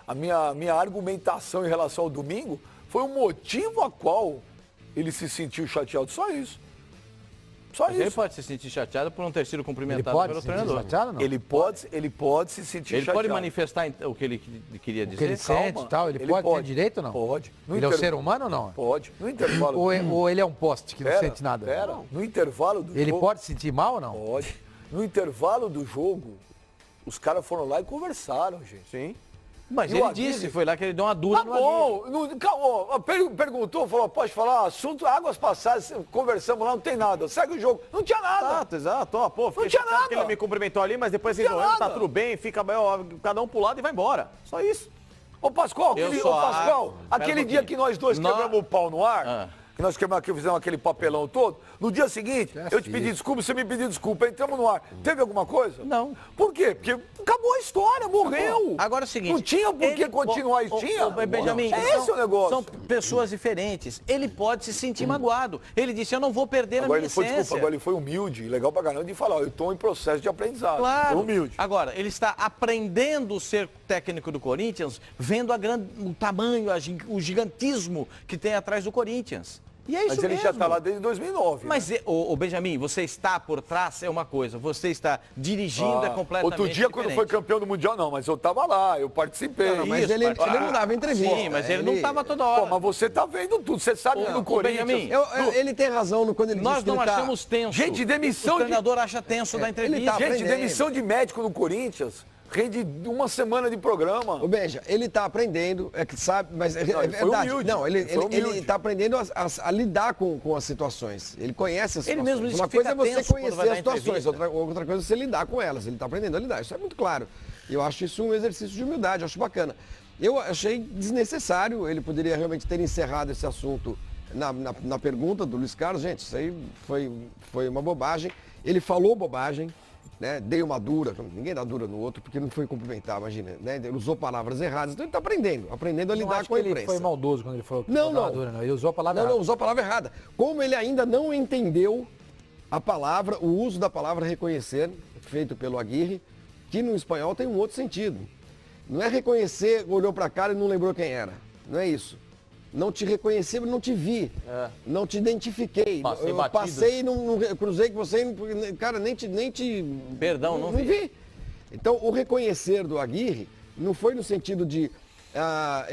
A minha argumentação em relação ao domingo foi o motivo a qual ele se sentiu chateado. Só isso. Só isso. Ele pode se sentir chateado por não ter sido cumprimentado pelo treinador. Chateado, não? Ele pode se sentir chateado. Ele pode manifestar o que ele queria dizer? O que ele sente e tal, ele pode ter direito ou não? Pode. Ele é um ser humano ou não? Pode. No intervalo. Ou ele é um poste que não sente nada? No intervalo do jogo. Ele pode se sentir mal ou não? Pode. No intervalo do jogo, os caras foram lá e conversaram, gente. Sim. Mas ele disse, foi lá que ele deu uma dura no Aguirre. Perguntou, falou, pode falar, assunto, águas passadas, conversamos lá, não tem nada. Segue o jogo. Não tinha nada. Exato. Pô, não tinha nada. Que ele me cumprimentou ali, mas depois ele não tá tudo bem, fica cada um pro lado e vai embora. Só isso. Ô, Pascoal, aquele dia que nós dois quebramos o pau no ar, que nós fizemos aquele papelão todo, no dia seguinte, eu te pedi desculpa, você me pediu desculpa, entramos no ar. Teve alguma coisa? Não. Por quê? Porque acabou a história, morreu. Agora é o seguinte... Não tinha por que continuar, tinha? Benjamin, esse o negócio. São pessoas diferentes. Ele pode se sentir magoado. Ele disse, eu não vou perder a minha essência. Agora ele foi humilde, legal pra caramba, de falar, eu estou em processo de aprendizado. Claro. Foi humilde. Agora, ele está aprendendo a ser técnico do Corinthians, vendo o tamanho, o gigantismo que tem atrás do Corinthians. E é isso Mas ele mesmo. já está lá desde 2009. Mas, né? o Benjamin, você está por trás é uma coisa, você está dirigindo é completamente Outro dia, diferente. quando foi campeão do Mundial, não, mas eu estava lá, eu participei. Não, mas ele não dava entrevista. Sim, mas ele não estava toda hora. Pô, mas você está vendo tudo, você sabe que no Corinthians... Benjamin, ele tem razão quando ele diz nós que não ele achamos tenso. Gente, demissão o treinador acha tenso da entrevista. Gente, demissão de médico no Corinthians... Rende uma semana de programa. O Benja, ele está aprendendo, é que sabe, mas é verdade. Humilde, não, ele está aprendendo a lidar com as situações. Ele conhece as situações. Ele mesmo disse uma que coisa é você conhecer as situações, entrevista. outra coisa é você lidar com elas. Ele está aprendendo a lidar, isso é muito claro. Eu acho isso um exercício de humildade, eu acho bacana. Eu achei desnecessário, ele poderia realmente ter encerrado esse assunto na pergunta do Luiz Carlos. Gente, isso aí foi uma bobagem. Ele falou bobagem. Né, dei uma dura, ninguém dá dura no outro porque não foi cumprimentar, imagina, né, ele usou palavras erradas, então ele está aprendendo a lidar com a imprensa. Ele foi maldoso quando ele falou que não. dura, não, ele usou a palavra errada. Não, usou a palavra errada. Como ele ainda não entendeu a palavra, o uso da palavra reconhecer, feito pelo Aguirre, que no espanhol tem um outro sentido. Não é reconhecer, olhou para a cara e não lembrou quem era, não é isso. Não te reconheci, não te vi. Não te identifiquei. Passei, não cruzei com você, cara, nem te... Perdão, não vi. Então, o reconhecer do Aguirre não foi no sentido de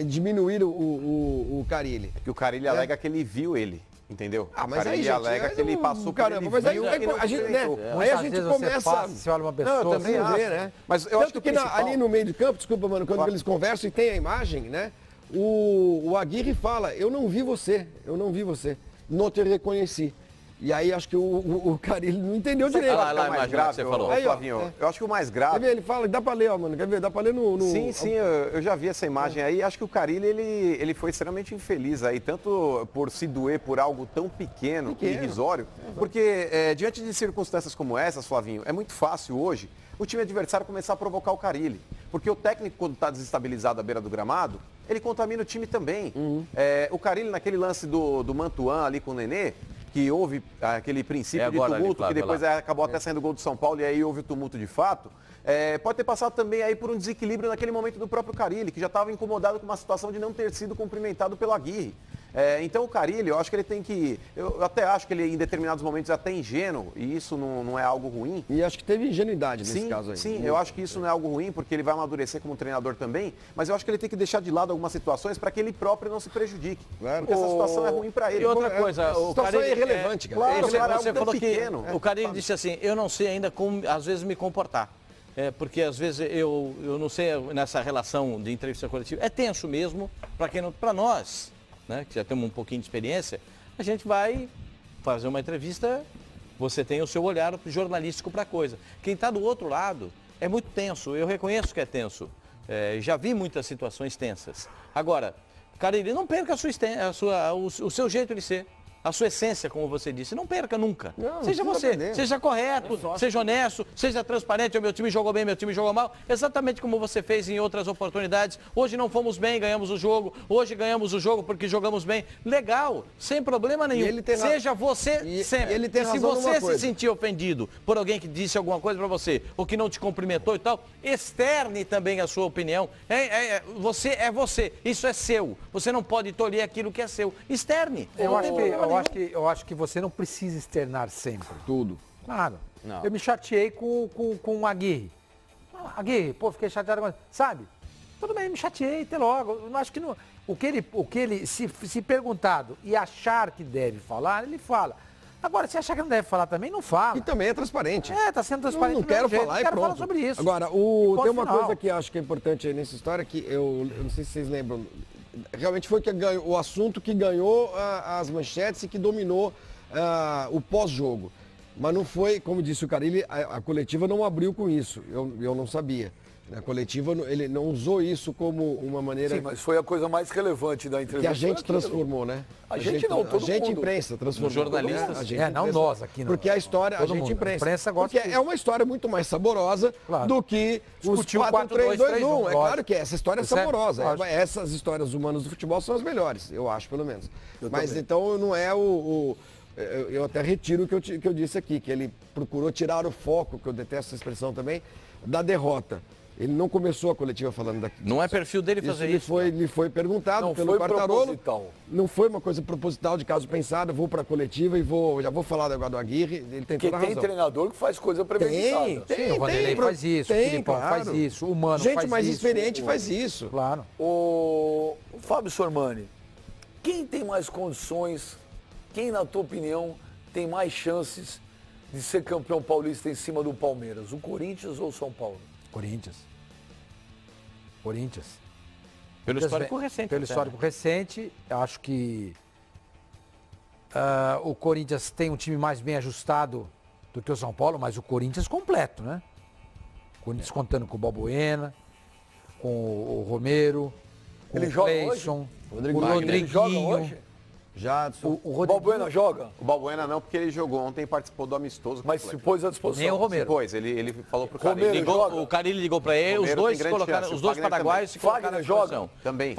diminuir o Carille. Que o Carille alega que ele viu ele. Entendeu? Mas aí, gente, alega que ele passou por ele, mas aí, aí a gente começa... Você olha uma pessoa... Não, eu também ver, né? Mas eu acho que ali no meio de campo, desculpa, mano, quando eles conversam e tem a imagem, né? O Aguirre fala, eu não vi você, não te reconheci. E aí acho que o Carille não entendeu direito. Lá, mais grave, você falou. Aí, Flavinho, eu acho que o mais grave... Quer ver, ele fala, dá pra ler, ó, mano, quer ver, dá pra ler no... Sim, eu já vi essa imagem aí. Acho que o Carille, ele foi extremamente infeliz aí, tanto por se doer por algo tão pequeno. E irrisório, porque diante de circunstâncias como essas, Flavinho, é muito fácil hoje o time adversário começar a provocar o Carille. Porque o técnico, quando está desestabilizado à beira do gramado, ele contamina o time também. O Carille, naquele lance do Mantuan ali com o Nenê, que houve aquele princípio de tumulto, que depois acabou até saindo o gol do São Paulo e aí houve o tumulto de fato, pode ter passado também aí por um desequilíbrio naquele momento do próprio Carille, que já estava incomodado com uma situação de não ter sido cumprimentado pelo Aguirre. Então o Carille, eu acho que ele tem que... Eu até acho que ele em determinados momentos é até ingênuo, e isso não é algo ruim. E acho que teve ingenuidade nesse caso aí. Sim, eu acho que isso não é algo ruim, porque ele vai amadurecer como treinador também, mas eu acho que ele tem que deixar de lado algumas situações para que ele próprio não se prejudique. Porque essa situação é ruim para ele. E outra coisa, o Carille é irrelevante, cara. Claro, você falou pequeno. O Carille disse assim, eu não sei ainda como, às vezes, me comportar. Porque às vezes eu não sei nessa relação de entrevista coletiva. É tenso mesmo, para nós, né, que já temos um pouquinho de experiência, a gente vai fazer uma entrevista, você tem o seu olhar jornalístico para a coisa. Quem está do outro lado é muito tenso, eu reconheço que é tenso. Já vi muitas situações tensas. Agora, Carille, não perca o seu jeito de ser. a sua essência, como você disse. Não perca nunca. Não, seja você, aprender. seja correto, seja honesto, seja transparente. O meu time jogou bem, meu time jogou mal. Exatamente como você fez em outras oportunidades. Hoje não fomos bem, ganhamos o jogo. Hoje ganhamos o jogo porque jogamos bem. Legal, sem problema nenhum. Seja você sempre. Ele tem e se razão você numa se coisa. sentir ofendido por alguém que disse alguma coisa para você, ou que não te cumprimentou e tal, externe também a sua opinião. Você é você, isso é seu. Você não pode tolher aquilo que é seu. Externe. Eu acho que você não precisa externar sempre. Tudo. Claro. Não. Eu me chateei com o Aguirre. Aguirre, pô, fiquei chateado com ele. Sabe? Tudo bem, me chateei, até logo. Eu não acho que não. O que ele se perguntado e achar que deve falar, ele fala. Agora, se achar que não deve falar também, não fala. E também é transparente. Tá sendo transparente. Não quero jeito, falar e quero pronto. falar sobre isso. Agora, tem uma coisa que eu acho que é importante aí nessa história, que eu não sei se vocês lembram, realmente foi o assunto que ganhou as manchetes e que dominou o pós-jogo. Mas não foi, como disse o Carille, a coletiva não abriu com isso. Eu não sabia. A coletiva, ele não usou isso como uma maneira... Sim, mas foi a coisa mais relevante da entrevista. Que a gente transformou, né? A gente não, todo A gente mundo. imprensa transformou. Os jornalistas. A gente não imprensa. nós aqui. Não. Porque a história, Todo a gente mundo. imprensa. A imprensa gosta porque é uma história muito mais saborosa do que os Discutiu 4-3-2-1. É claro que essa história é Certo? saborosa. Lógico. Essas histórias humanas do futebol são as melhores, eu acho, pelo menos. Mas também. então não é eu até retiro o que eu disse aqui, que ele procurou tirar o foco, que eu detesto essa expressão também, da derrota. Ele não começou a coletiva falando daquilo. Não é perfil dele fazer isso. Lhe foi perguntado Não pelo foi Quartarolo. proposital. Não foi uma coisa proposital de caso pensado, vou para a coletiva e já vou falar agora do Aguirre. Ele tem Porque toda a tem razão. treinador que faz coisa premeditada. Sim, o Vanderlei faz isso, o Filipão faz isso, o Mano Gente faz mais isso. experiente faz isso. Claro. O Fábio Sormani, quem tem mais condições, quem, na tua opinião, tem mais chances de ser campeão paulista em cima do Palmeiras? O Corinthians ou o São Paulo? Corinthians. Pelo histórico recente. Pelo até, histórico recente, eu acho que o Corinthians tem um time mais bem ajustado do que o São Paulo, mas o Corinthians completo, né? O Corinthians contando com o Balbuena, com o Romero, com Ele o joga Cleison, hoje? o Ele joga Rodriguinho. hoje? Jadson. O O Rodriguinho, Balbuena joga? O Balbuena não, porque ele jogou ontem e participou do amistoso. Mas se pôs à disposição. nem o Romero. Depois, ele falou pro Romero Carille. joga? O Carille ligou para ele, os Romero dois tem grande colocaram, chance, os o dois Fagner paraguaios se colocaram Fagner à joga? disposição. Também.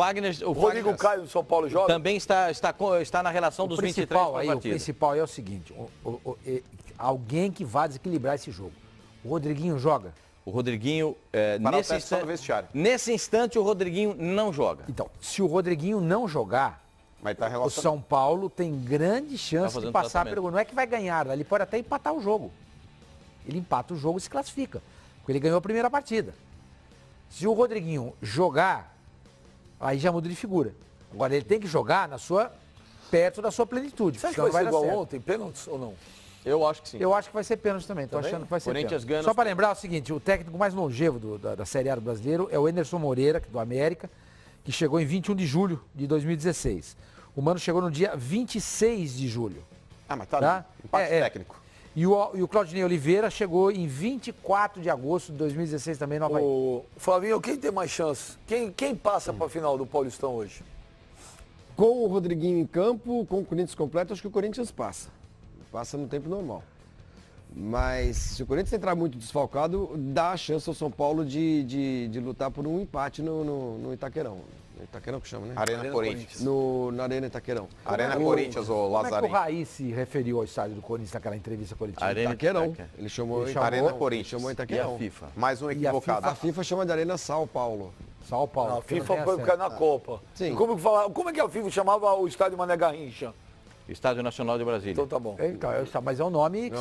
O Rodrigo Fagner Caio do São Paulo joga? também está na relação dos 23 principal para a aí, o partida. principal é o seguinte, alguém que vá desequilibrar esse jogo. O Rodriguinho joga? O Rodriguinho, Para o teste só no vestiário. nesse instante, o Rodriguinho não joga. Então, se o Rodriguinho não jogar, Mas tá o relacionado. São Paulo tem grande Tá chance de fazendo passar tratamento. pelo... Não é que vai ganhar, ele pode até empatar o jogo. Ele empata o jogo e se classifica. Porque ele ganhou a primeira partida. Se o Rodriguinho jogar, aí já muda de figura. Agora, ele tem que jogar perto da sua plenitude. Você acha que senão vai ser não dar igual certo. ontem, pênaltis ou não? Eu acho que sim. Eu acho que vai ser pênalti também. Tô achando que vai ser Corinthians pênalti. ganha Só nos para lembrar o seguinte, o técnico mais longevo da Série A do brasileiro é o Anderson Moreira, do América, que chegou em 21 de julho de 2016. O Mano chegou no dia 26 de julho. Ah, mas tá, Tá? empate técnico. E o Claudinei Oliveira chegou em 24 de agosto de 2016 também no Havaí. O Flavinho, quem tem mais chance? Quem passa para a final do Paulistão hoje? Com o Rodriguinho em campo, com o Corinthians completo, acho que o Corinthians passa. Passa no tempo normal. Mas se o Corinthians entrar muito desfalcado, dá a chance ao São Paulo de lutar por um empate no Itaquerão. No Itaquerão que chama, né? Arena Corinthians. Na Arena Itaquerão. Arena Corinthians, ô Como é que o Lazarinho. Raí se referiu ao estádio do Corinthians naquela entrevista coletiva? Arena Itaquerão. Itaquera. Ele chamou Arena Itaquerão, Corinthians. Chamou E a Itaquerão. FIFA? Mais um E a equivocado. A FIFA chama de Arena São Paulo. São Paulo. A porque não FIFA tem foi acesso. ficar na Copa. Sim. E como é que a FIFA chamava o estádio Mané Garrincha? Estádio Nacional de Brasília. Então tá bom. Mas é o nome.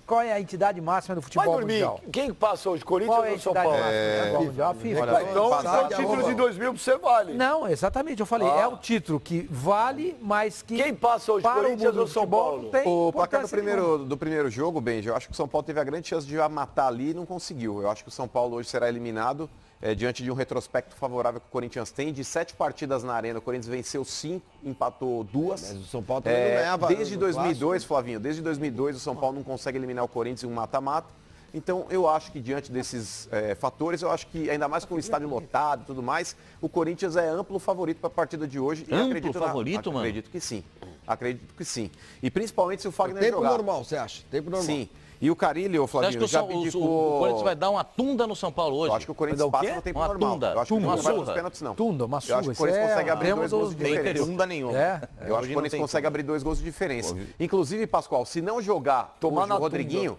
Qual é a entidade máxima do Vai futebol dormir. mundial? Quem passa hoje? Corinthians Qual é a ou São entidade Paulo? máxima do futebol mundial? A FIFA. Olha, Então, Passar são que títulos arroba. de 2000 pra você vale. Não, exatamente. Eu falei, é o título que vale, mas que. Quem passa hoje, para o Corinthians mundo ou do São futebol Paulo? não tem O placar importância do primeiro jogo, Benji, eu acho que o São Paulo teve a grande chance de matar ali e não conseguiu. Eu acho que o São Paulo hoje será eliminado diante de um retrospecto favorável que o Corinthians tem. De 7 partidas na Arena, o Corinthians venceu 5, empatou 2. Mas o São Paulo também não ganhava. Desde no 2002, clássico. Flavinho, desde 2002 o São Paulo não consegue eliminar o Corinthians em um mata-mata. Então, eu acho que diante desses fatores, eu acho que ainda mais com o estádio lotado e tudo mais, o Corinthians é amplo favorito para a partida de hoje. Amplo favorito, mano? Acredito que sim. Acredito que sim. E principalmente se o Fagner Tempo jogar. normal, você acha? Tempo normal. Sim. E o Carille, ô Você acha Flavinho, que já o abdicou... Corinthians vai dar uma tunda no São Paulo hoje? Eu acho que o Corinthians Vai dar o passa quê? no tempo Uma normal. tunda. Eu acho que Uma não vai nos surra. pênaltis, não. Tunda, uma Eu acho que o surra, Corinthians isso é consegue abrir abremos 2 gols de do diferença. Tunda nenhuma. É, Eu acho que o Hoje não Corinthians tem consegue abrir 2 gols de diferença. Inclusive, Pascoal, se não jogar Tomar hoje na o Rodriguinho,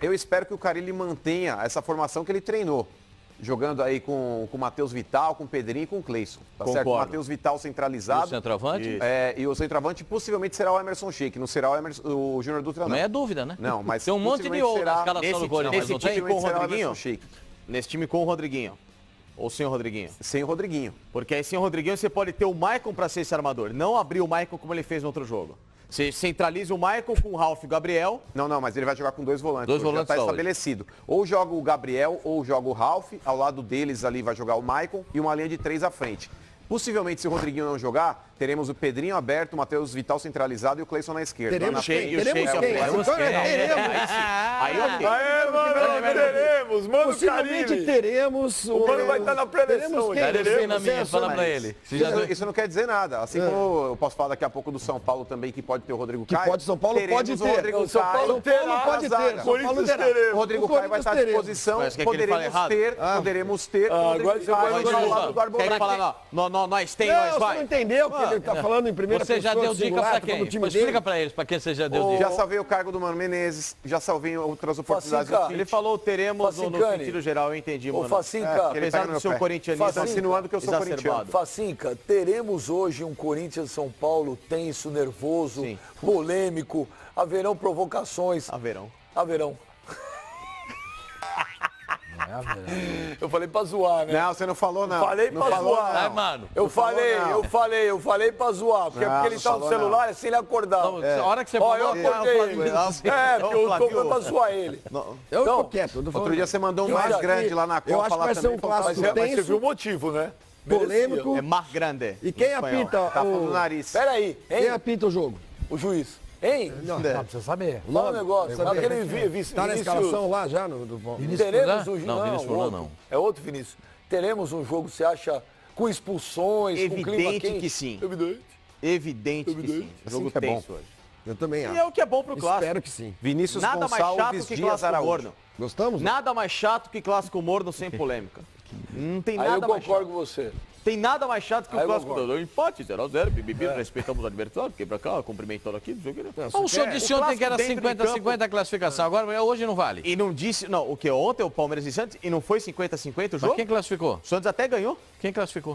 eu espero que o Carille mantenha essa formação que ele treinou. Jogando aí com o Matheus Vital, com o Pedrinho e com o Cleison. Tá certo? O Matheus Vital centralizado. E o centroavante? E o centroavante possivelmente será o Emerson Sheik, não será o Júnior Dutra, não. Não é dúvida, né? Não, mas tem um monte de possivelmente ou na será- escalação do Corinthians, Esse não tem? time com o Rodriguinho? Nesse time com o Rodriguinho. Ou sem o Rodriguinho? Sem o Rodriguinho. Porque aí sem o Rodriguinho você pode ter o Maicon para ser esse armador. Não abrir o Maicon como ele fez no outro jogo. Você centraliza o Maicon com o Ralf e o Gabriel. Não, mas ele vai jogar com 2 volantes. Dois hoje, volantes já está só hoje. estabelecido. Ou joga o Gabriel ou joga o Ralf. Ao lado deles ali vai jogar o Maicon e uma linha de 3 à frente. Possivelmente, se o Rodriguinho não jogar, teremos o Pedrinho aberto, o Matheus Vital centralizado e o Cleison na esquerda. Teremos Lá na quem? frente, Teremos quem? Teremos Então, quem? teremos. Aí ok. teremos, mano, Possivelmente teremos... O Mano vai estar na preleção. Teremos quem? Ele vem na Você minha, fala assume pra isso. ele. Isso não quer dizer nada. Assim como eu posso falar daqui a pouco do São Paulo também, que pode ter o Rodrigo Que Caio. pode, São Paulo teremos pode o ter. Rodrigo São Caio. Paulo terá, pode ter. azar. São Paulo terá. O Rodrigo O Caio vai estar à Corinthians disposição. Mas quer que ele fale errado? Poderemos ter. o Rodrigo agora você Caio vai ao jogar lado do Quer que Arboleda. falar, nós tem, Não, nós você não vai. entendeu que ele tá falando em primeira Você já pessoa, deu dica singular, pra tá quem? falando do time Explica dele. pra eles pra quem você já deu dica. Já salvei o cargo do Mano Menezes, já salvei outras oportunidades do Facinca, Ele falou teremos no Facincani. sentido geral, eu entendi, Ô, mano. Facinca, ele Apesar pega do no seu pé. corintianismo Tá insinuando que eu sou corintiano. Facinca, teremos hoje um Corinthians São Paulo tenso, nervoso, Sim. polêmico. Haverão provocações. Haverão. Haverão. Eu falei pra zoar, né? Não, você não falou, não. Falei não pra falou, zoar. não. Ai, mano. Eu falei, não. eu falei pra zoar. Porque, Não, porque ele não tá no falou, celular, é sem ele acordar. Não, A hora que você Ó, falou, eu acordei ele. É, porque eu tô foi pra zoar ele. Eu tô Então, quieto. Eu tô falando. Outro dia você mandou um Eu mais acho grande que- lá na Copa. eu acho que lá vai ser também, um falou, clássico mas Mas você tenso, viu o motivo, né? polêmico. É mais grande. E quem Espanhol. apita Tá falando do o... nariz. Pera aí, Quem hein? apita o jogo? O juiz. Hein? Não, precisa saber. Fala um negócio. Sabe aquele Tá na escalação lá já? Teremos um Não, Vinícius Furlan outro. não. É outro, Vinícius. Teremos um jogo, você acha, com expulsões, com clima Evidente quente? que sim. Evidente. Evidente que sim. Jogo que é bom. tenso hoje. Eu também E acho. é o que é bom pro clássico. Espero que sim. Vinícius Nada mais chato Gonçalves que Dias clássico Araújo. morno. Gostamos? Nada mais chato que clássico morno sem polêmica. Não tem Aí eu nada mais concordo chato. com você. Tem nada mais chato que Aí o eu clássico concordo. do empate, 0x0, bibibi, respeitamos o adversário, quebra cá, cumprimentando aqui, não sei o que. O senhor disse ontem que era clássico dentro de 50-50 a classificação, agora hoje não vale. E não disse, não, o que ontem o Palmeiras e Santos, e não foi 50-50 o Mas jogo? quem classificou? O Santos até ganhou. Quem classificou?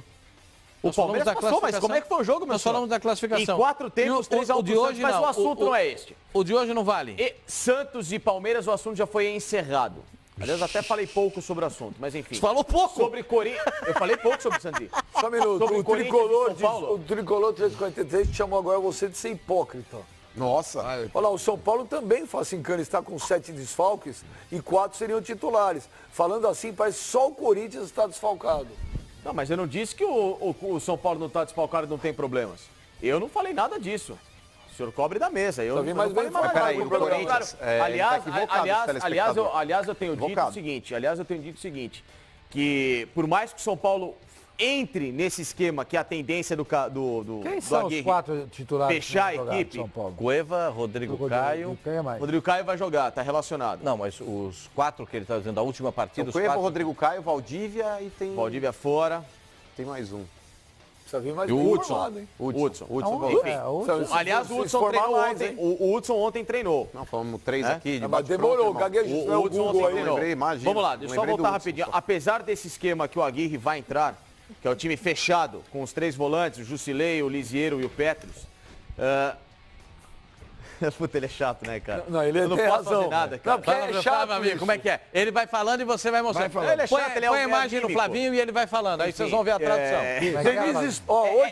O Nós falamos Palmeiras da passou, mas classificação. como é que foi o jogo, meu Nós senhor? falamos da classificação. Em 4 tempos, 3x1 o de hoje mas não. o assunto não é este. O de hoje não vale. E Santos e Palmeiras, o assunto já foi encerrado. Aliás, até falei pouco sobre o assunto, mas enfim. Você falou pouco. Sobre Corinthians. Eu falei pouco sobre o Santos. Só um minuto. Sobre O Corinthians tricolor, e São Paulo. o tricolor 343 chamou agora você de ser hipócrita. Nossa. Olha lá, o São Paulo também, Facincani, está com 7 desfalques e 4 seriam titulares. Falando assim, parece que só o Corinthians está desfalcado. Não, mas eu não disse que o São Paulo não está desfalcado e não tem problemas. Eu não falei nada disso. O senhor cobre da mesa. Eu Só vi não mais falei bem nada. focado Pelo no programa. contrário. É, aliás, ele tá equivocado, aliás, eu tenho dito o Equivocado. seguinte, que por mais que o São Paulo entre nesse esquema que é a tendência do Quem do são os Aguirre 4 titulares? fechar que a vão jogar equipe, de São Paulo? Cueva, Rodrigo Caio. Quem é mais? Rodrigo Caio vai jogar, tá relacionado. Não, mas os 4 que ele está dizendo, a última partida, O os Cueva, 4. Rodrigo Caio, Valdívia e tem... Valdívia fora. Tem mais um. Precisa vir mais E o bem Hudson. informado, hein? Hudson. Aonde? Enfim. É, o- Aliás, o Se Hudson formar treinou mais, ontem. hein? O Hudson ontem treinou. Não, falamos 3 É? aqui. de Mas bate-pronto, demorou, irmão. gaguejou. O Não é o Hudson Google ontem aí. treinou. lembrei, imagina. Vamos lá, deixa eu só Lembrei do voltar Hudson, rapidinho. só. Apesar desse esquema que o Aguirre vai entrar, que é o time fechado, com os 3 volantes, o Jusilei, o Lisieiro e o Petros. Puta, ele é chato, né, cara? Não, ele Eu não tem posso razão. fazer nada, cara. Não, porque é Fala, chato meu amigo, isso. como é que é? Ele vai falando e você vai mostrando. Vai falando. Ele é chato, põe, ele é põe a um imagem do químico. Flavinho e ele vai falando. Aí vocês Enfim, vão ver a tradução. Denise, ó, hoje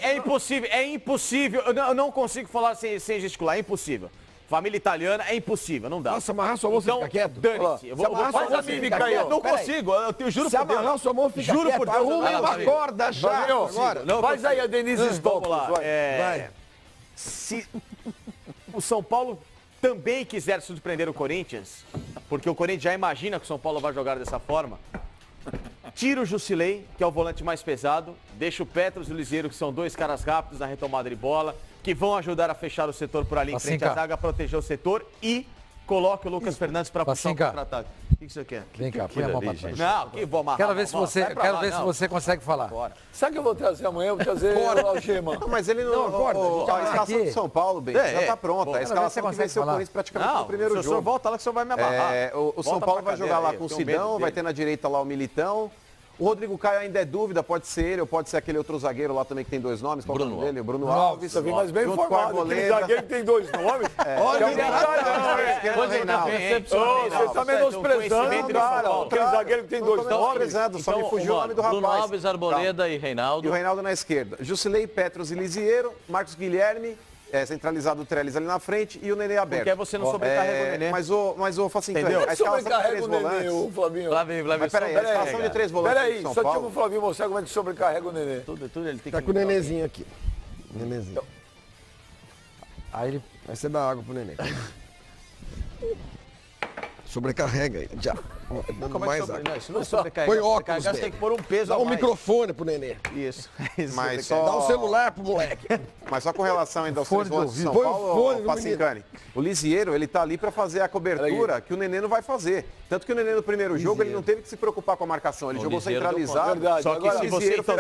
É impossível, eu não consigo falar sem gesticular, é impossível. Família italiana é impossível, não dá. Nossa, amarrar sua mão, você Então, fica quieto. dane-se. Eu vou amarrar fazer sua mão, assim, fica cara. quieto. Não Peraí. consigo, eu juro Se por Deus. amarrar sua mão, fica Juro quieto. por Deus, Arrume eu não uma consigo. corda já. Flavinho, Agora. Não faz aí a Denise Stop. Vamos lá. Vai. Se o São Paulo também quiser surpreender o Corinthians, porque o Corinthians já imagina que o São Paulo vai jogar dessa forma, tira o Jusilei, que é o volante mais pesado, deixa o Petros e o Liseiro, que são 2 caras rápidos na retomada de bola, que vão ajudar a fechar o setor por ali em frente à zaga, proteger o setor e coloca o Lucas Fernandes para puxar o contra-ataque. O que você quer? Vem cá, põe a mão pra trás. Não, que vou amarrar. Quero ver se você consegue falar. Sabe o que eu vou trazer amanhã? Eu vou trazer o Algema. Não, mas ele não... a escalação do São Paulo, bem, já está pronta. A escalação que venceu o Corinthians praticamente no primeiro jogo. Se o senhor volta lá que o senhor vai me amarrar. O São Paulo vai jogar lá com o Sidão, vai ter na direita lá o Militão. O Rodrigo Caio ainda é dúvida, pode ser ele ou pode ser aquele outro zagueiro lá também que tem 2 nomes. Qual é o nome dele? O Bruno Alves. Mas bem informado, aquele zagueiro que tem 2 nomes. Olha, você está menosprezando, cara. Aquele zagueiro que tem 2 nomes. Só me fugiu o nome do rapaz. Bruno Alves, Arboleda e Reinaldo. E o Reinaldo na esquerda. Jusilei, Petros e Liziero, Marcos Guilherme, centralizado o Trellis ali na frente e o Nenê aberto. Porque aí você não sobrecarrega o Nenê. Mas o Facinho, a escalação de 3 volantes. Flavinho. Mas peraí, a escalação de 3 volantes. Peraí, só tinha o Flavinho mostrar como é que sobrecarrega o Nenê. Tudo ele tem Tá com o Nenezinho aqui. Nenezinho. Aí você dá água pro Nenê. Sobrecarrega aí, já. Dando mais água. Não, isso não é sobrecarregar. Põe óculos, você tem que pôr um peso dá a um mais. microfone pro Nenê. Isso. Mas Dá um celular pro moleque. Mas só com relação ainda aos 3 volantes de São Põe Paulo, fone o no Facincani. O Liziero, ele tá ali para fazer a cobertura que o Nenê não vai fazer. Tanto que o Nenê no primeiro jogo, ele não teve que se preocupar com a marcação. Ele jogou centralizado. Verdade. Só que Agora, se você então,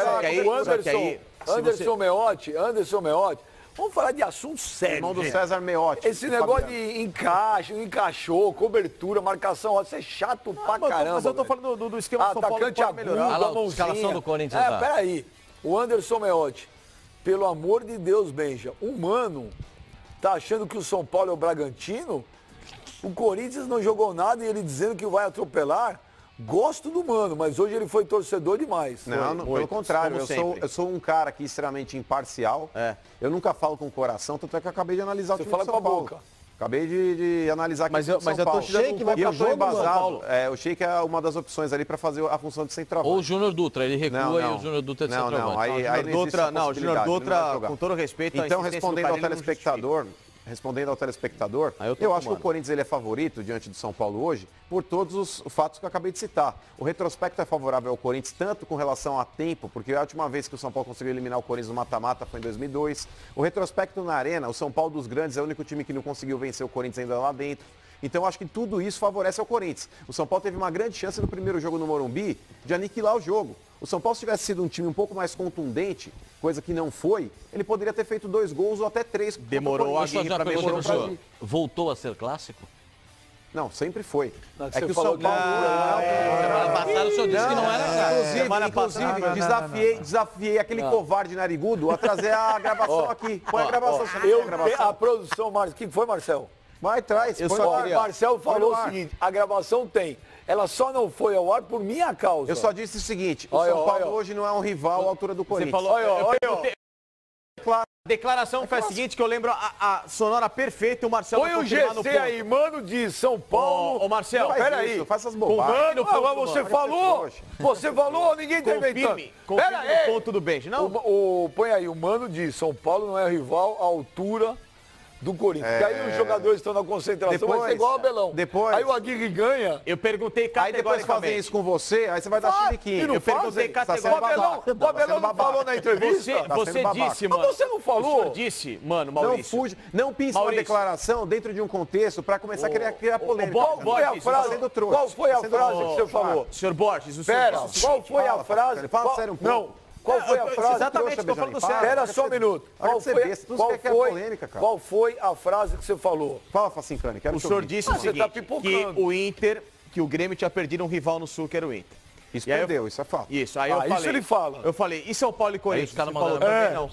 o Anderson Meotti. Vamos falar de assunto sério. Irmão do César Meotti. Esse negócio de encaixe, encaixou, cobertura, marcação, isso é chato pra caramba. Mas eu tô falando do esquema do São Paulo atacante pode melhorar. agudo, Olha lá, a mãozinha. escalação do Corinthians lá. Peraí. O Anderson Meotti, pelo amor de Deus, Benja, o Mano tá achando que o São Paulo é o Bragantino? O Corinthians não jogou nada e ele dizendo que vai atropelar? Gosto do Mano, mas hoje ele foi torcedor demais. Não, pelo contrário, eu sou um cara aqui extremamente imparcial. Eu nunca falo com o coração, tanto é que eu acabei de analisar o time do São Paulo. Você fala com a boca. Acabei de analisar aqui o São Paulo. Mas eu tô te dando eu tô embasado. O Sheik é uma das opções ali para fazer a função de centroavante. Ou o Júnior Dutra, ele recua e o Júnior Dutra é de centroavante. O Júnior Dutra, com todo respeito, então respondendo ao telespectador, eu acho que o Corinthians ele é favorito diante do São Paulo hoje por todos os fatos que eu acabei de citar. O retrospecto é favorável ao Corinthians tanto com relação a tempo, porque a última vez que o São Paulo conseguiu eliminar o Corinthians no mata-mata foi em 2002. O retrospecto na Arena, o São Paulo dos grandes é o único time que não conseguiu vencer o Corinthians ainda lá dentro. Então, acho que tudo isso favorece ao Corinthians. O São Paulo teve uma grande chance no primeiro jogo no Morumbi de aniquilar o jogo. O São Paulo, se tivesse sido um time um pouco mais contundente, coisa que não foi, ele poderia ter feito 2 gols ou até 3. Demorou a Aguirre para ver. Voltou a ser clássico? Não, sempre foi. É que o São Paulo... Semana passada o senhor disse que não era. Inclusive, desafiei aquele covarde narigudo a trazer a gravação aqui. Põe a gravação. A produção, o que foi, Marcel? Vai atrás. O Marcel falou o seguinte, a gravação tem. Ela só não foi ao ar por minha causa. Eu só disse o seguinte, o São Paulo hoje não é um rival à altura do Corinthians. Você falou, a declaração foi a seguinte, que eu lembro a sonora perfeita, o Marcelo... Põe o GC aí, Mano de São Paulo. Ô Marcelo, peraí. Faz essas bobagens. Você falou, ninguém tá inventando. Confirme no ponto do Benji, não? Põe aí, o Mano de São Paulo não é rival à altura do Corinthians. Porque aí os jogadores estão na concentração, vai ser igual o Abelão. Aí o Aguirre ganha. Eu perguntei categoricamente. Aí depois fazem isso com você, aí você vai dar chiliquinho. Eu perguntei categoricamente. O Abelão não falou na entrevista. Você disse, mano. Você não falou? O senhor disse, mano, Maurício. Não fuja, não pinça uma declaração dentro de um contexto para começar a criar polêmica. Qual foi a frase que você falou? Senhor Borges, o senhor... Pera, qual foi a frase? Fala sério um pouco. Não. Qual foi a frase? Exatamente, estou falando sério. Espera só um minuto. Qual foi a frase que você falou? Fala, Facincani, quero o senhor disse o seguinte, que o Inter, que o Grêmio tinha perdido um rival no Sul, que era o Inter. Isso perdeu, isso é fato. Isso, aí eu falei... Isso ele fala. Eu falei, e São Paulo e Corinthians? Também não.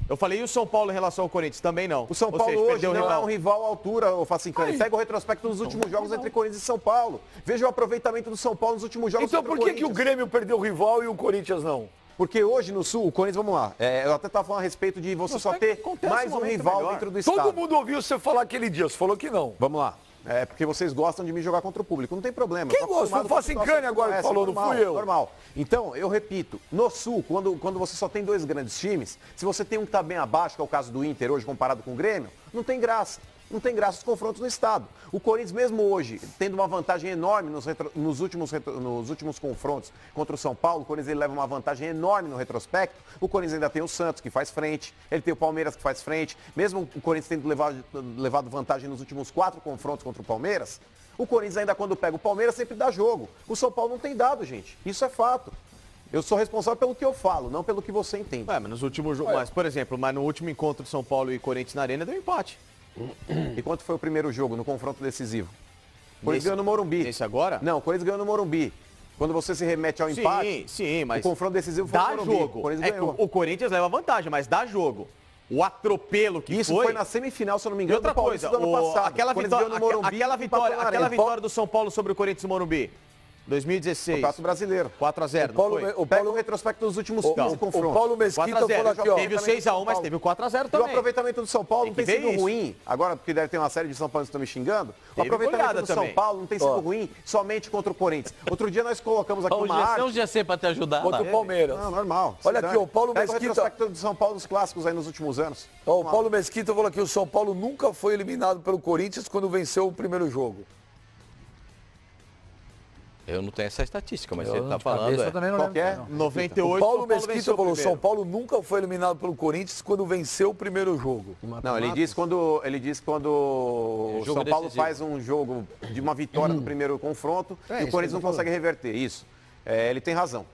Eu falei, e o São Paulo em relação ao Corinthians? Também não. O São Paulo hoje não é um rival à altura, ô Facincani. Pega o retrospecto dos últimos jogos entre Corinthians e São Paulo. Veja o aproveitamento do São Paulo nos últimos jogos. Então por que o Grêmio perdeu o rival e o Corinthians não? Porque hoje no Sul, o Corinthians, vamos lá, eu até estava falando a respeito de você só ter mais um rival dentro do estado. Todo mundo ouviu você falar aquele dia, você falou que não. Vamos lá. É porque vocês gostam de me jogar contra o público. Não tem problema. Quem gosta? Foi o Facincani agora que falou, não fui eu. Normal. Então, eu repito, no Sul, quando você só tem 2 grandes times, se você tem um que está bem abaixo, que é o caso do Inter hoje comparado com o Grêmio, não tem graça. Não tem graça os confrontos no estado. O Corinthians, mesmo hoje, tendo uma vantagem enorme nos últimos confrontos contra o São Paulo, o Corinthians ele leva uma vantagem enorme no retrospecto. O Corinthians ainda tem o Santos, que faz frente, ele tem o Palmeiras, que faz frente. Mesmo o Corinthians tendo levado vantagem nos últimos 4 confrontos contra o Palmeiras, o Corinthians ainda quando pega o Palmeiras sempre dá jogo. O São Paulo não tem dado, gente. Isso é fato. Eu sou responsável pelo que eu falo, não pelo que você entende. Mas nos últimos jogos, mas por exemplo, no último encontro de São Paulo e Corinthians na Arena deu empate. E quanto foi o primeiro jogo no confronto decisivo? O Corinthians ganhou no Morumbi. Esse agora? Não, o Corinthians ganhou no Morumbi. Quando você se remete ao empate, sim, mas o confronto decisivo foi dá no Morumbi. jogo. O Corinthians ganhou. O Corinthians leva vantagem, mas dá jogo. O atropelo que Isso foi na semifinal, se eu não me E engano, outra do Paulista coisa, do ano passado. aquela O Corinthians vitória, ganhou no Morumbi, aquela vitória do São Paulo sobre o Corinthians no Morumbi. 2016. Campeonato Brasileiro. 4x0. Pega o retrospecto dos últimos 15 confrontos. O Paulo Mesquita falou aqui, ó. Teve o 6x1, mas teve o 4x0 E o também. aproveitamento do São Paulo não tem sido isso. ruim. Agora, porque deve ter uma série de São Paulo que estão me xingando. O Teve aproveitamento goleada do São também. Paulo não tem sido ruim somente contra o Corinthians. Outro dia nós colocamos aqui uma arte. Não GC pra te ajudar. Contra o Palmeiras. Não, normal. Olha aqui, o Paulo Pega Mesquita. o retrospecto do São Paulo dos clássicos aí nos últimos anos. Ó, o Paulo Mesquita falou aqui, o São Paulo nunca foi eliminado pelo Corinthians quando venceu o primeiro jogo. Eu não tenho essa estatística, mas Eu, ele tá de falando. cabeça, eu também não lembro Qualquer? disso, não. 98, O Paulo São Paulo Mesquita venceu falou, primeiro. São Paulo nunca foi eliminado pelo Corinthians quando venceu o primeiro jogo. Não, ele diz quando o Jogo São Paulo decisivo. faz um jogo de uma vitória no primeiro confronto e o isso que Corinthians eu não tô consegue reverter. Isso. É, ele tem razão.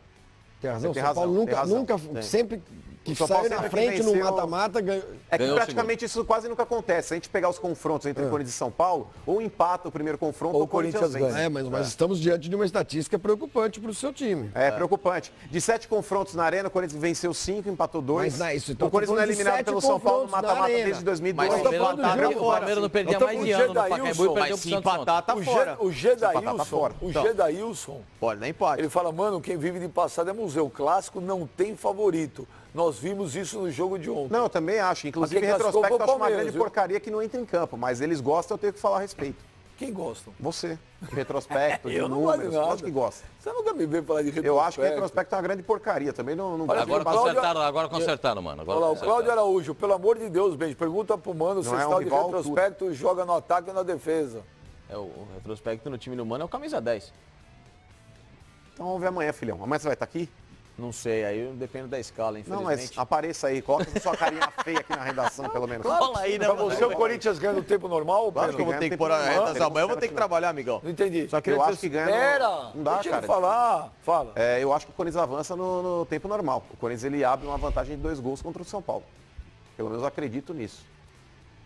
Tem razão, o Tem São razão, Paulo tem nunca, razão. nunca Tem. sempre que O São Paulo saiu na sempre que frente no venceu- mata-mata, ganhou. É que Ganhou o praticamente isso quase nunca acontece. Se a gente pegar os confrontos entre Corinthians e São Paulo, ou empata o primeiro confronto, Ou ou o Corinthians Corinthians vence. ganha. Mas estamos diante de uma estatística preocupante para o seu time. É preocupante. De 7 confrontos na Arena, o Corinthians venceu 5, empatou 2. Mas não é isso, então o Corinthians não é tô falando de eliminado 7 pelo São Paulo no confrontos na mata-mata Arena. desde 2002. Mas o Nós estamos falando do jogo, Palmeiras não perdia Nós mais estamos de com o ano no Pacaembu e Gedailson. perdeu Mas pro se Santos ontem. empatar, tá fora. O empatar, tá fora. Gedailson, Pode dar empate. ele fala, mano, quem vive de passado é museu. Clássico não tem favorito. Nós vimos isso no jogo de ontem. Não, eu também acho. Inclusive, em Mas quem classificou retrospecto, eu foi o acho uma Palmeiras, grande viu? porcaria que não entra em campo. Mas eles gostam, eu tenho que falar a respeito. Quem gosta? Você. De retrospecto, de Eu não gosto de números, nada. lógico que gosta. Você nunca me veio falar de retrospecto. Eu acho que retrospecto é uma grande porcaria. Também não Olha, gosto. Agora Cláudio- consertaram, mano. Agora Olha lá, o consertaram. Cláudio Araújo, pelo amor de Deus, Benji, pergunta pro Mano se Não é esse um tal de rival, retrospecto joga no ataque ou na defesa. O retrospecto no time do Mano é o camisa 10. Então vamos ver amanhã, filhão. Amanhã você vai estar aqui? Não sei, aí depende da escala, Não, infelizmente. mas apareça aí. Coloca sua carinha feia aqui na redação, pelo menos. Fala aí, né, Pra mano? você, o Corinthians ganha no tempo normal, ou Claro Pedro? que Eu vou ter que Tem pôr a problema, reta, amanhã eu vou ter que trabalhar, amigão. Não entendi. Só que eu acho que ganha. Espera! Não dá, Deixa cara. ele falar. Fala. É, eu acho que o Corinthians avança no tempo normal. O Corinthians ele abre uma vantagem de 2 gols contra o São Paulo. Pelo menos eu acredito nisso.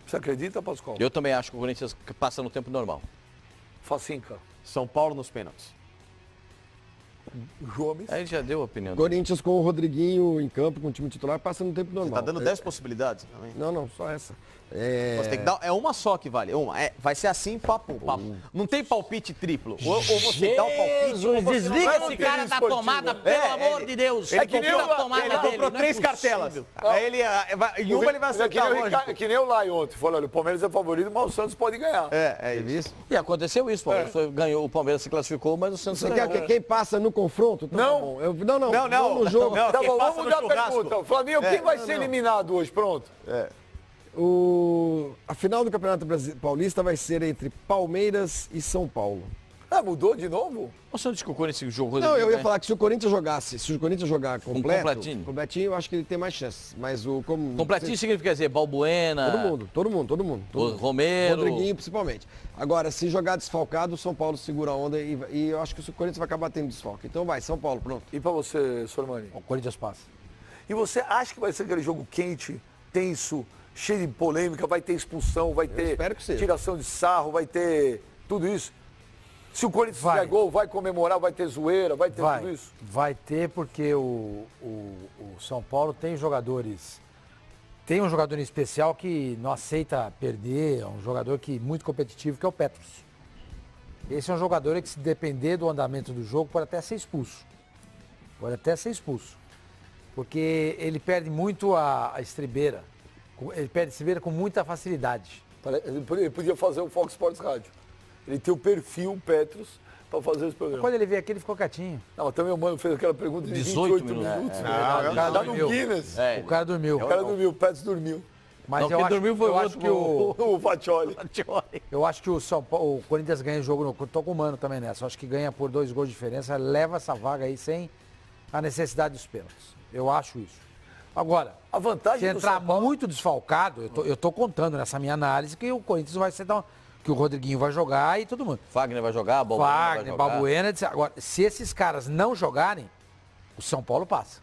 Você acredita, Pascoal? Eu também acho que o Corinthians passa no tempo normal. Facinca. São Paulo nos pênaltis. Gomes. Aí já deu a opinião dele. Corinthians com o Rodriguinho em campo, com o time titular, passa no tempo normal. Tá dando 10 possibilidades também. Não, só essa. Você tem que dar, é uma só que vale. Uma. Vai ser assim, papo. Não tem palpite triplo. Ou você dá o palpite. Ou você Desliga não esse vai cara ter da esportivo. tomada, pelo amor de Deus. Ele Tira comprou, a tomada ele dele, comprou não é 3 possível. cartelas. Aí ele, em uma ele vai Ele é acertar, que, lógico. que nem o Lai ontem. Falou, olha, o Palmeiras é favorito, mas o Santos pode ganhar. É isso. E aconteceu isso, o Palmeiras ganhou, o Palmeiras se classificou, mas o Santos Você ganhou. quer que quem passa no confronto? Então Não. tá bom. Não no jogo. Não, Tá quem bom, passa vamos no mudar a churrasco. pergunta. Flamengo, quem vai ser eliminado hoje? Pronto. A final do Campeonato Paulista vai ser entre Palmeiras e São Paulo. Ah, mudou de novo? O senhor disse que o Corinthians jogou... Não, eu ia né? falar que se o Corinthians jogar completinho. completinho, eu acho que ele tem mais chances. Mas Completinho significa dizer Balbuena, Todo mundo. o Romero... Rodriguinho principalmente. Agora, se jogar desfalcado, o São Paulo segura a onda e eu acho que o Corinthians vai acabar tendo desfalque. Então vai, São Paulo, pronto. E pra você, Sormani? O Corinthians passa. E você acha que vai ser aquele jogo quente, tenso, cheio de polêmica, vai ter expulsão, vai ter espero que seja. tiração de sarro, vai ter tudo isso? Se o Corinthians Vai. fizer gol, vai comemorar, vai ter zoeira, vai ter tudo isso? Vai ter porque o São Paulo tem jogadores. Tem um jogador em especial que não aceita perder, é um jogador muito competitivo, que é o Petros. Esse é um jogador que, se depender do andamento do jogo, pode até ser expulso. Porque ele perde muito a estribeira. Ele perde a estribeira com muita facilidade. Ele podia fazer o Fox Sports Rádio. Ele tem o perfil Petros para fazer esse programa. Quando ele veio aqui, ele ficou quietinho. Não, também o Mano fez aquela pergunta de 18 28 minutos. minutos. Tá no dormiu. Guinness. O cara dormiu. O cara dormiu, o Petros dormiu. Mas Não, quem dormiu foi eu o acho outro, que O Fatioli. eu acho que o São Paulo, o Corinthians ganha o jogo, tô com o Mano também nessa. Eu acho que ganha por 2 gols de diferença, leva essa vaga aí sem a necessidade dos pênaltis. Eu acho isso. Agora, A vantagem se do entrar São Paulo... muito desfalcado, eu tô contando nessa minha análise que o Corinthians vai ser que o Rodriguinho vai jogar e todo mundo. Fagner vai jogar, Balbuena vai Wagner, jogar. Balbuena. Agora, se esses caras não jogarem, o São Paulo passa.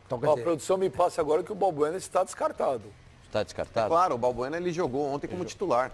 Então, quer Ó, a dizer, produção me passa agora que o Balbuena está descartado. Está descartado? Claro, o Balbuena ele jogou ontem como titular.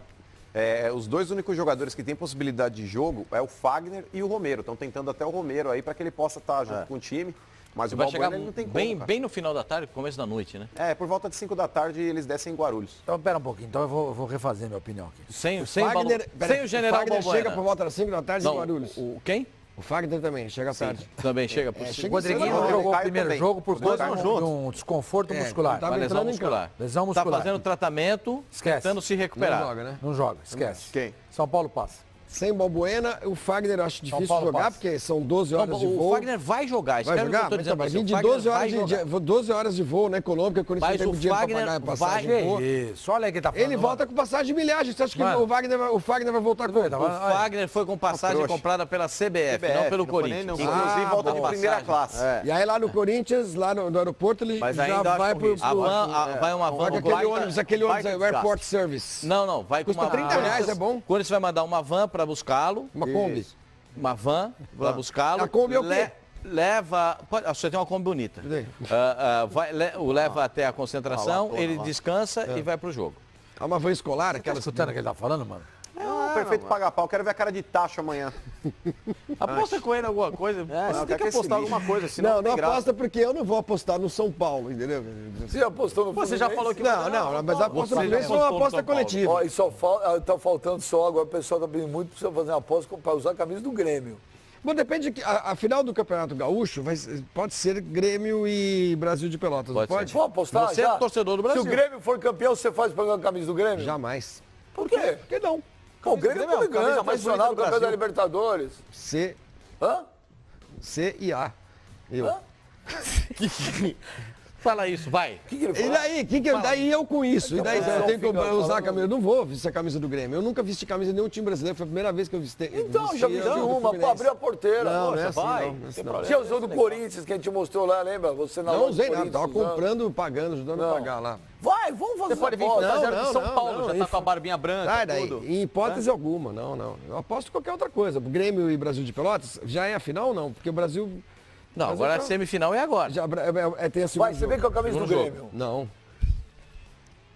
Os dois únicos jogadores que têm possibilidade de jogo é o Fagner e o Romero. Estão tentando até o Romero aí para que ele possa estar junto com o time. Mas Você o vai Balbuena chegar ele não tem bem, como. Cara. bem no final da tarde, começo da noite, né? Por volta de 5 da tarde eles descem em Guarulhos. então pera um pouquinho. Então eu vou refazer minha opinião aqui. Sem o Fagner, general Fagner Balbuena. chega por volta das 5 da tarde em Não, Guarulhos. quem? O Fagner também, chega tarde. Também chega por O Rodriguinho não jogou o primeiro jogo por conta de um desconforto muscular. tava Uma lesão entrando em muscular. Lesão Está muscular. fazendo tratamento, Esquece. tentando se recuperar. Não joga, né? Não joga, esquece. Quem? São Paulo passa. Sem Balbuena, o Fagner eu acho difícil Paulo jogar, passa. porque são 12 horas de o voo. Fagner vai jogar. Vai Espera o que eu jogar? tô Mas dizendo vai pra você. vir de O Fagner 12 horas vai jogar. 12 horas de voo na econômica, porque o Corinthians Mas não tem o dinheiro para Fagner pagar a passagem. vai- de voo. Isso, olha aí que tá falando. Ele volta com passagem de milhagem. Você acha que Mano. o Fagner vai voltar com Tá O falando? Fagner foi com passagem trouxa. comprada pela CBF, não pelo Corinthians. Inclusive volta de boa. primeira classe. E aí lá no Corinthians, lá no aeroporto, ele Mas já ainda vai acho pro... risco. A van, vai uma van Vai com do aquele Corinthians. ônibus, o Airport Service. Não, vai com Custa uma 30 reais, é bom. O Corinthians vai mandar uma van para buscá-lo. Uma Kombi. Uma van para buscá-lo. A Kombi é o quê? Leva. Você tem uma Kombi bonita. Daí? O leva até a concentração, ele descansa e vai para o jogo. É uma van escolar, Tá aquela... escutando o que ele tá falando, mano? Perfeito pagar pau. Quero ver a cara de tacho amanhã. Aposta com ele alguma coisa. Você tem que apostar alguma coisa, senão Não tem graça. aposta porque eu não vou apostar no São Paulo, entendeu? Você já apostou no Você já falou que... Não, mas a aposta no Você já Fluminense é uma apostou no aposta São Paulo. coletiva. Ó, e só tá faltando só agora, o pessoal tá pedindo muito pra você fazer uma aposta para usar a camisa do Grêmio. Bom, depende que a final do Campeonato Gaúcho pode ser Grêmio e Brasil de Pelotas, não pode? Vamos apostar Você já? é torcedor do Brasil. Se o Grêmio for campeão, você faz pegar a camisa do Grêmio? Jamais. Por quê? Por que não? Pô, o Grêmio é Grêmio é a campeão, camisa mais bonita tradicional, do campeão Brasil. da Libertadores. C e A. Eu. Hã? Fala isso, vai. O que ele E fala? daí? daí eu com isso? E daí eu tenho que fica usar a falando- camisa? Eu não vou vestir a camisa do Grêmio. Eu nunca vesti camisa de nenhum time brasileiro. Foi a primeira vez que eu vesti. Então, já vesti vesti a do uma, Fluminense. pô, abriu a porteira. Não, Poxa, não é assim, vai. não, não é assim, não. Você usou do Corinthians, que a gente mostrou lá, lembra? Você na Não loja do usei nada. Corinthians Tava usando. comprando, pagando, ajudando a Não. pagar lá. Vai, vamos fazer Você pode vir essa aposta. fantasiado não, de São não, Paulo, não, já tá isso- com a barbinha branca, Sai daí. tudo. Em hipótese alguma, não. Eu aposto qualquer outra coisa. Grêmio e Brasil de Pelotas, já é a final ou não? Porque o Brasil Não, Mas agora a então- semifinal é agora. já tem a segunda. Vai, você vem com a camisa do Segundo Grêmio. Não.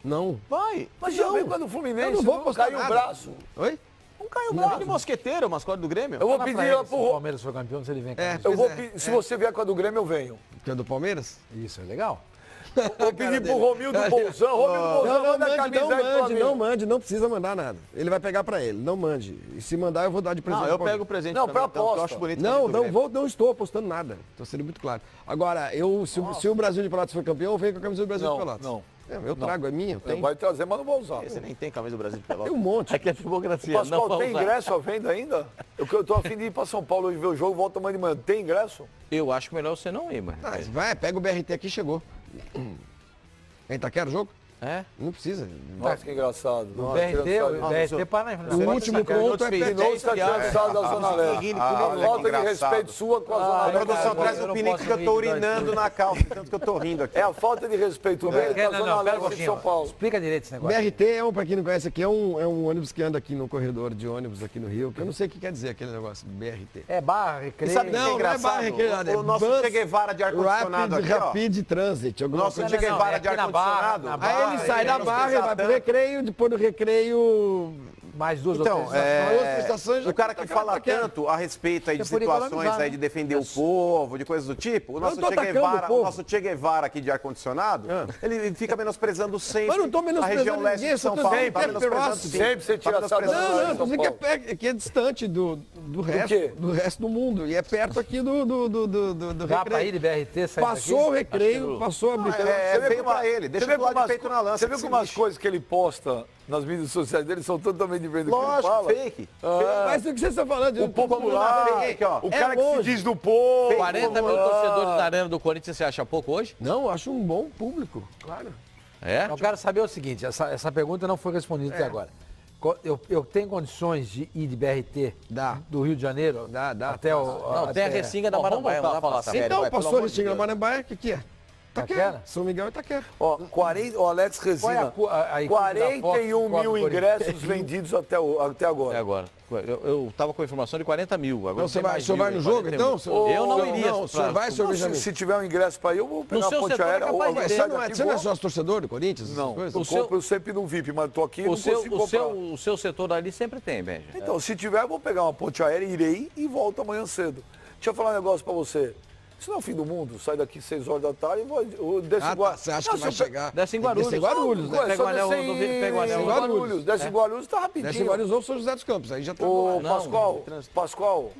Não. Vai. Mas já vem com a do Fluminense, Eu não vou apostar caiu o nada. braço. Oi? Não caiu o Mini braço. Mosqueteiro, o mascote do Grêmio. Eu vou Fala pra pedir ele, lá se pro... o Palmeiras for campeão, se ele vem com a É. camisa. Eu vou Pois Se você vier com a do Grêmio, eu venho. Que é do Palmeiras? Isso, é legal. Eu pedi pro Romildo Bolzão. Romildo Bolzão, Não manda a camisa aí pro amigo. não mande, não precisa mandar nada. Ele vai pegar pra ele, não mande. E se mandar, eu vou dar de presente. Não, eu pro pego o Palmeiras. presente Não, pra mim, pra então, que eu aposta. acho bonito. Não, camisa do Grêmio. não estou apostando nada. Estou sendo muito claro. Agora, se o Brasil de Pelotas for campeão, eu venho com a camisa do Brasil Não, de Pelotas. não. Eu trago, é minha, eu tenho. Vai trazer, mas não vou usar. Você nem tem camisa do Brasil de Tem Pelotas. um monte. Aqui é democracia. Pascoal, não tem vamos usar. ingresso à venda ainda? Eu tô a fim de ir pra São Paulo hoje ver o jogo, volta amanhã de manhã. Tem ingresso? Eu acho melhor você não ir, mano. Ah, vai, pega o BRT aqui, chegou. Em Itaquera o jogo? É? Não precisa. Nossa, que engraçado. O BRT para na O último ponto é E não está cansado da Zona Leste. olha que Falta de engraçado. respeito sua com a A Zona Leste. produção cara, traz eu o não pinico posso que eu rir tô de nós urinando dois. na calça, tanto que eu tô rindo aqui. É a falta de respeito dele com a Zona pera um Leste de pouquinho. São Paulo. Explica direito esse negócio. BRT é um, pra quem não conhece aqui, é um ônibus que anda aqui no corredor de ônibus aqui no Rio, que eu não sei o que quer dizer aquele negócio, BRT. É barra, recreio. E sabe o que Não, é não é engraçado? barra, é O nosso bus Che Guevara de ar-condicionado aqui, ó. Rapid Transit. alguma Nosso coisa Che Guevara é de aqui na barra, ar-condicionado. na barra. Aí ele sai da barra, ele vai pro recreio, depois do recreio... Mais duas Então, ou três. outras estações já o cara que tá fala atacando. tanto a respeito aí de É por situações economizar, aí né? de defender o povo, de coisas do tipo, o nosso, tô che atacando Guevara, o povo. o nosso Che Guevara aqui de ar-condicionado, ele fica menosprezando sempre Mas não tô a menosprezando região leste ninguém, de São só tô Paulo. dizendo Tá que é menosprezando próximo. sim. Sempre você tira Tá essa da menosprezando. Zona Não, Leste tô de dizendo São Paulo. que é distante do resto do mundo. E é perto aqui do Dá pra ir recreio. de BRT, sair Passou o recreio, passou a brincadeira. É Você vê feio como- pra ele, deixa você vê eu pular como de as peito na lança. Você vê esse como as bicho. coisas que ele posta nas mídias sociais dele são totalmente diferentes do que ele Lógico, fala. fake. Mas o que vocês estão falando? O popular, Fake, ó. o cara que se longe. diz do povo. 40 mil torcedores da Arena do Corinthians, você acha pouco hoje? Não, acho um bom público, claro. É? Eu quero saber o seguinte, essa pergunta não foi respondida até agora. Eu tenho condições de ir de BRT do Rio de Janeiro? Dá. Até o... Não, tem a Restinga da Marambaia. Vamos voltar a falar sério. Então, vai, pelo passou amor a de Restinga da Deus. Marambaia, o que é? Itaquera. São Miguel e Itaquera. Ó, 40, o Alex Resina, Qual é a equipe da Fox 41 que cobre mil o ingressos vendidos até agora. É agora. Eu estava com a informação de 40 mil. Agora Então, tem o senhor vai no jogo, então? Eu não iria. Não, o senhor vai, senhor Não, Benjamin? se tiver um ingresso para ir, eu vou pegar No a seu ponte setor é aérea. capaz de ter. Você não é sócio torcedor do Corinthians? essas Não, coisas? eu compro sempre no VIP, mas tô aqui e não consigo comprar. O seu setor ali sempre tem, Benja. Então, se tiver, eu vou pegar uma ponte aérea, irei e volto amanhã cedo. Deixa eu falar um negócio para você. Isso não é o fim do mundo. Sai daqui 6 horas da tarde e vou desce Você acha que vai chegar? Desce em Tem que Guarulhos. descer em Guarulhos, né? Pega o anel do VIP, pega o anel. Guarulhos. Desce em Guarulhos, tá rapidinho. Desce em Guarulhos ou São José dos Campos, aí já tá Ô, lá. Pascoal,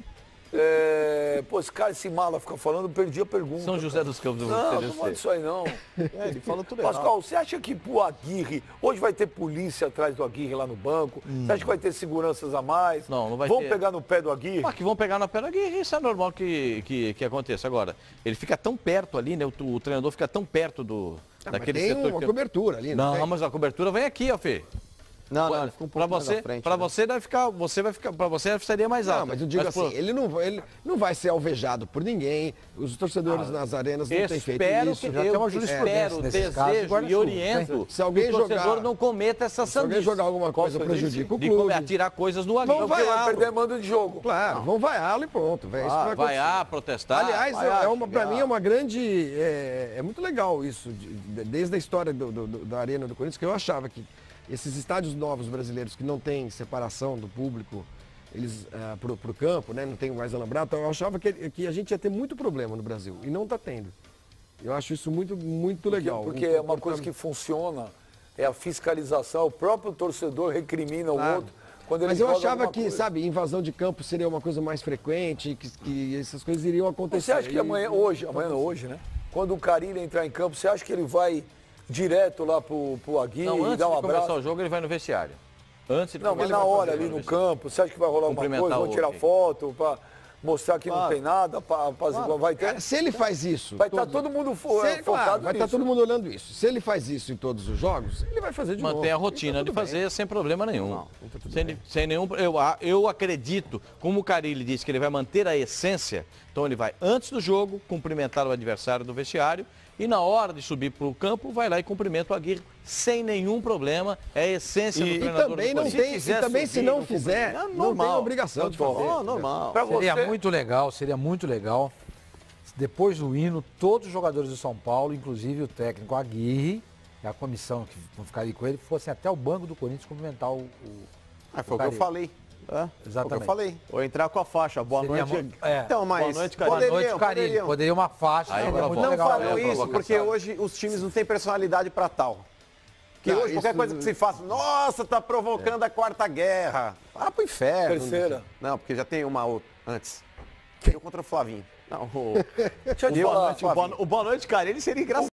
pô, esse cara, esse mala fica falando, eu perdi a pergunta. São José dos Campos. Não, não pode isso aí não. Ele falou tudo errado. Pascoal, você acha que pro Aguirre, hoje vai ter polícia atrás do Aguirre lá no banco? Você acha que vai ter seguranças a mais? Não vai Vão ter. pegar no pé do Aguirre? Mas que vão pegar na perna, isso é normal que aconteça. Agora, ele fica tão perto ali, né? O treinador fica tão perto daquele Tem setor. uma cobertura ali, Não, tem? mas a cobertura vem aqui, ó, Fê. Não, ele ficou um pouco mais à frente. Para né? você deve ficar, para você seria mais alto. Não, mas eu digo assim, ele não vai ser alvejado por ninguém. Os torcedores nas arenas não têm feito isso. Que já tem uma eu jurisprudência espero, nesses casos, desejo Guarda e Sul. oriento Se alguém que o torcedor jogar- não cometa essa Se alguém sandice. jogar alguma coisa, prejudica o de clube. atirar coisas no amigo. Vão Porque vai vaiá-lo. perder mando de jogo. Claro, vão vaiá-lo e pronto. Véio, isso que vai acontecer. Vaiar, protestar. Aliás, para mim é uma grande... É muito legal isso, desde a história da Arena do Corinthians, que eu achava que esses estádios novos brasileiros que não têm separação do público, eles pro campo, né, não tem mais alambrado, então eu achava que a gente ia ter muito problema no Brasil, e não está tendo. Eu acho isso muito legal. Porque é uma coisa que funciona, é a fiscalização, o próprio torcedor recrimina o outro. Quando ele Mas eu joga achava alguma que, coisa. sabe, invasão de campo seria uma coisa mais frequente, que essas coisas iriam acontecer. Você acha que amanhã não hoje, né? Quando o Carille entrar em campo, você acha que ele vai direto lá pro Aguirre Não, e antes dar um de começar abraço? o jogo, ele vai no vestiário. Antes de Não, mas começar na o hora jogo, ali ele vai no campo, você acha que vai rolar alguma Cumprimentar coisa? Vão o tirar Aguirre. foto para mostrar que não tem nada, vai ter? Cara, se ele faz isso... Vai estar todo mundo focado claro, vai estar nisso. todo mundo olhando isso. Se ele faz isso em todos os jogos, ele vai fazer de novo. Mantém a E rotina tá de tudo bem. fazer sem problema nenhum. tudo Sem nenhum. Eu acredito, como o Carille disse que ele vai manter a essência, então ele vai antes do jogo cumprimentar o adversário do vestiário e na hora de subir para o campo vai lá e cumprimenta o Aguirre sem nenhum problema. É a essência do E treinador também do não Corinthians. tem, quiser e também se subir, não não fizer, cumprir, não tem normal. obrigação de fazer. Normal. Pra Seria você, seria muito legal, se depois do hino, todos os jogadores do São Paulo, inclusive o técnico Aguirre, e a comissão que vão ficar ali com ele, fossem até o banco do Corinthians cumprimentar o Foi o que eu Carille. falei. Foi o que Exatamente. eu falei. Ou entrar com a faixa. Boa Seria noite. Então, mas Boa noite, Carille. Boa noite, Carille. Poderia uma faixa, Aí, seria por muito favor. Não legal. farão é isso, provocação. porque hoje os times não têm personalidade para tal. Que Não, hoje qualquer isso- coisa que se faça, nossa, tá provocando a quarta guerra. Ah, pro inferno. Terceira. Não, porque já tem uma outra antes. Eu contra o Flavinho. Não, deixa eu te falar. O boa noite, Carille, seria engraçado.